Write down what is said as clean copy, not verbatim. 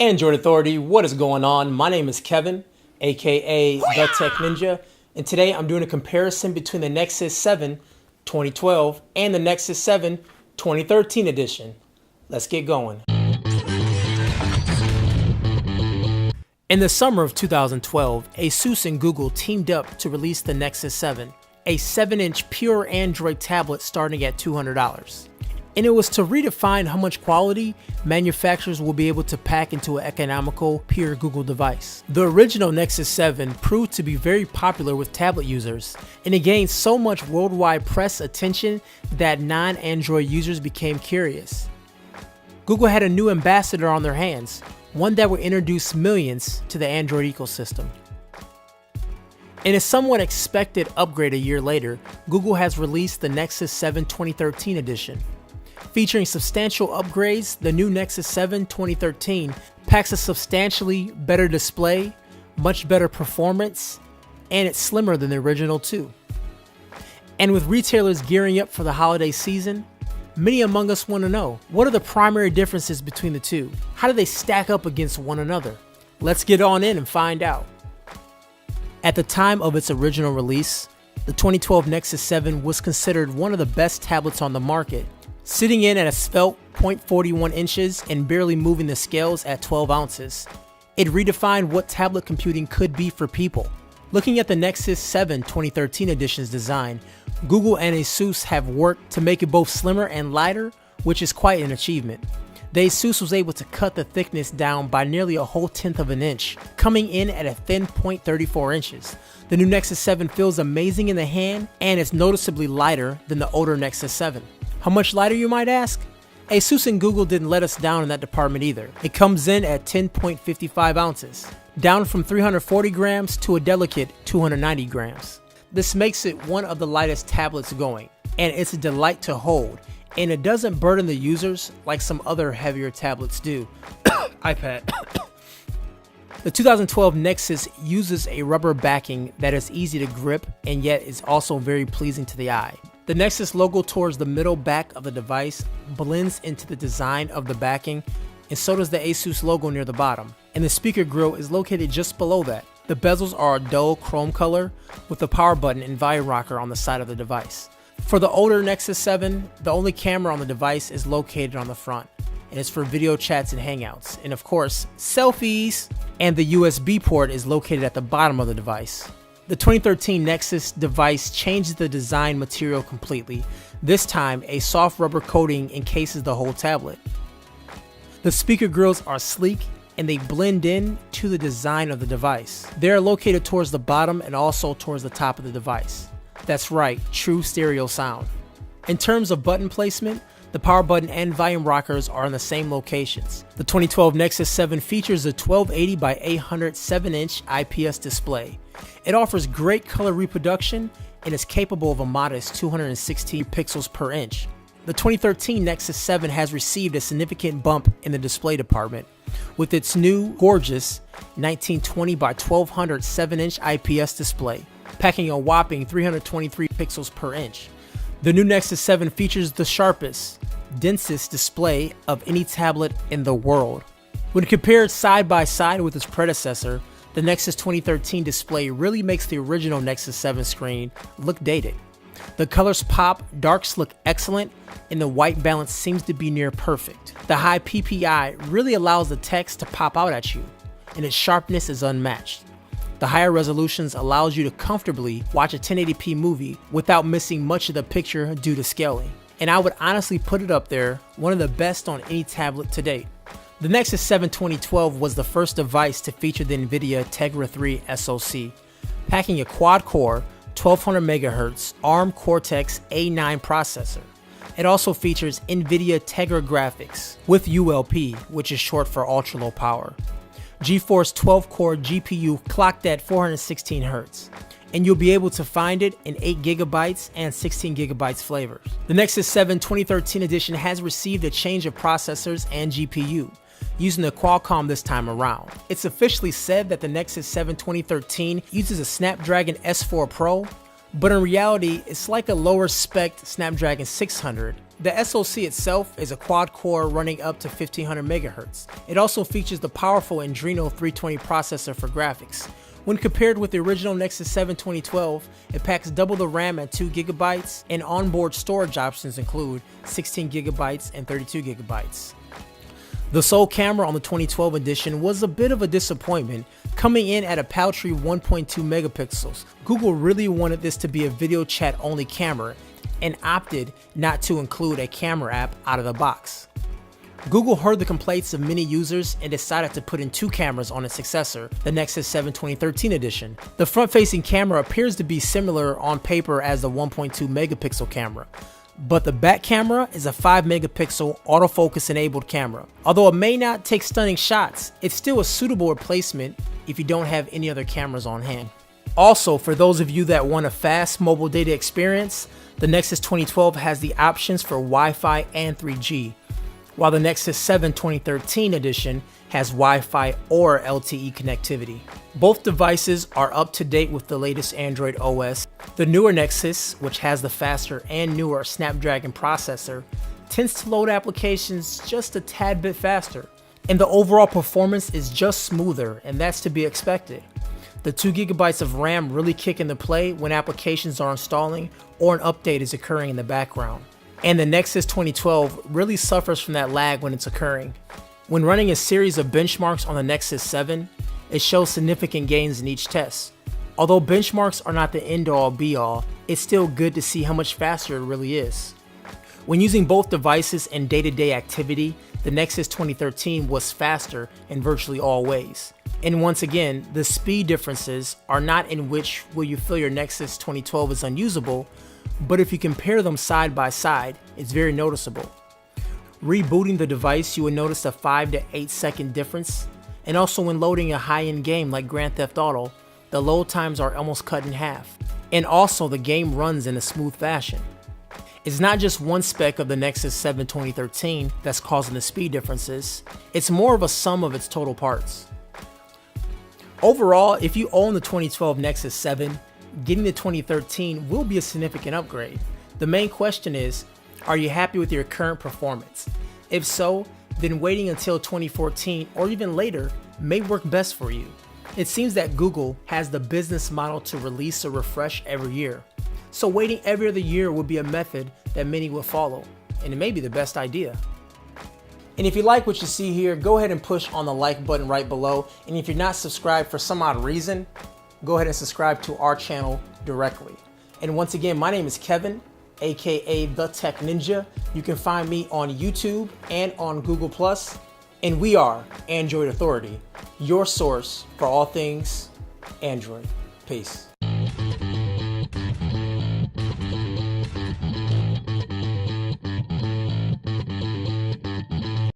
Android Authority, what is going on? My name is Kevin, aka The Tech Ninja, and today I'm doing a comparison between the Nexus 7 2012 and the Nexus 7 2013 edition. Let's get going. In the summer of 2012, ASUS and Google teamed up to release the Nexus 7, a 7-inch pure Android tablet starting at $200. And it was to redefine how much quality manufacturers will be able to pack into an economical, pure Google device. The original Nexus 7 proved to be very popular with tablet users, and it gained so much worldwide press attention that non-Android users became curious. Google had a new ambassador on their hands, one that would introduce millions to the Android ecosystem. In a somewhat expected upgrade a year later, Google has released the Nexus 7 2013 edition. Featuring substantial upgrades, the new Nexus 7 2013 packs a substantially better display, much better performance, and it's slimmer than the original too. And with retailers gearing up for the holiday season, many among us want to know, what are the primary differences between the two? How do they stack up against one another? Let's get on in and find out. At the time of its original release, the 2012 Nexus 7 was considered one of the best tablets on the market, sitting in at a svelte 0.41 inches and barely moving the scales at 12 ounces. It redefined what tablet computing could be for people. Looking at the Nexus 7 2013 edition's design, Google and ASUS have worked to make it both slimmer and lighter, which is quite an achievement. The ASUS was able to cut the thickness down by nearly a whole tenth of an inch, coming in at a thin 0.34 inches. The new Nexus 7 feels amazing in the hand and is noticeably lighter than the older Nexus 7. How much lighter, you might ask? ASUS and Google didn't let us down in that department either. It comes in at 10.55 ounces, down from 340 grams to a delicate 290 grams. This makes it one of the lightest tablets going, and it's a delight to hold, and it doesn't burden the users like some other heavier tablets do. iPad. The 2012 Nexus uses a rubber backing that is easy to grip and yet is also very pleasing to the eye. The Nexus logo towards the middle back of the device blends into the design of the backing, and so does the ASUS logo near the bottom. And the speaker grille is located just below that. The bezels are a dull chrome color with the power button and volume rocker on the side of the device. For the older Nexus 7, the only camera on the device is located on the front, and it's for video chats and hangouts, and of course, selfies. And the USB port is located at the bottom of the device. The 2013 Nexus device changes the design material completely. This time, a soft rubber coating encases the whole tablet. The speaker grills are sleek and they blend in to the design of the device. They are located towards the bottom and also towards the top of the device. That's right, true stereo sound. In terms of button placement, the power button and volume rockers are in the same locations. The 2012 Nexus 7 features a 1280 by 800 7-inch IPS display. It offers great color reproduction and is capable of a modest 216 pixels per inch. The 2013 Nexus 7 has received a significant bump in the display department with its new, gorgeous 1920 by 1200 7-inch IPS display, packing a whopping 323 pixels per inch. The new Nexus 7 features the sharpest, densest display of any tablet in the world. When compared side by side with its predecessor, the Nexus 2013 display really makes the original Nexus 7 screen look dated. The colors pop, darks look excellent, and the white balance seems to be near perfect. The high PPI really allows the text to pop out at you, and its sharpness is unmatched. The higher resolutions allows you to comfortably watch a 1080p movie without missing much of the picture due to scaling. And I would honestly put it up there, one of the best on any tablet to date. The Nexus 7 2012 was the first device to feature the NVIDIA Tegra 3 SoC, packing a quad-core 1200 MHz ARM Cortex-A9 processor. It also features NVIDIA Tegra graphics with ULP, which is short for ultra-low power. GeForce 12-core GPU clocked at 416 Hz, and you'll be able to find it in 8GB and 16GB flavors. The Nexus 7 2013 edition has received a change of processors and GPU, using the Qualcomm this time around. It's officially said that the Nexus 7 2013 uses a Snapdragon S4 Pro, but in reality, it's like a lower spec Snapdragon 600 The SoC itself is a quad-core running up to 1500 MHz. It also features the powerful Adreno 320 processor for graphics. When compared with the original Nexus 7 2012, it packs double the RAM at 2GB, and onboard storage options include 16GB and 32GB. The sole camera on the 2012 edition was a bit of a disappointment, coming in at a paltry 1.2 megapixels. Google really wanted this to be a video chat only camera and opted not to include a camera app out of the box. Google heard the complaints of many users and decided to put in two cameras on its successor, the Nexus 7 2013 edition. The front-facing camera appears to be similar on paper as the 1.2 megapixel camera, but the back camera is a 5 megapixel autofocus enabled camera. Although it may not take stunning shots, it's still a suitable replacement if you don't have any other cameras on hand. Also, for those of you that want a fast mobile data experience, the Nexus 2012 has the options for Wi-Fi and 3G, while the Nexus 7 2013 edition has Wi-Fi or LTE connectivity. Both devices are up to date with the latest Android OS. The newer Nexus, which has the faster and newer Snapdragon processor, tends to load applications just a tad bit faster, and the overall performance is just smoother, and that's to be expected. The 2GB of RAM really kick into play when applications are installing or an update is occurring in the background. And the Nexus 2012 really suffers from that lag when it's occurring. When running a series of benchmarks on the Nexus 7, it shows significant gains in each test. Although benchmarks are not the end-all be-all, it's still good to see how much faster it really is. When using both devices in day-to-day activity, the Nexus 2013 was faster in virtually all ways. And once again, the speed differences are not in which will you feel your Nexus 2012 is unusable, but if you compare them side by side, it's very noticeable. Rebooting the device, you will notice a 5 to 8 second difference, and also when loading a high-end game like Grand Theft Auto, the load times are almost cut in half, and also the game runs in a smooth fashion. It's not just one spec of the Nexus 7 2013 that's causing the speed differences, it's more of a sum of its total parts. Overall, if you own the 2012 Nexus 7, getting the 2013 will be a significant upgrade. The main question is, are you happy with your current performance? If so, then waiting until 2014 or even later may work best for you. It seems that Google has the business model to release a refresh every year, so waiting every other year would be a method that many will follow, and it may be the best idea. And if you like what you see here, go ahead and push on the like button right below, and if you're not subscribed for some odd reason, go ahead and subscribe to our channel directly. And once again, my name is Kevin, aka The Tech Ninja. You can find me on YouTube and on Google+, and we are Android Authority, your source for all things Android. Peace.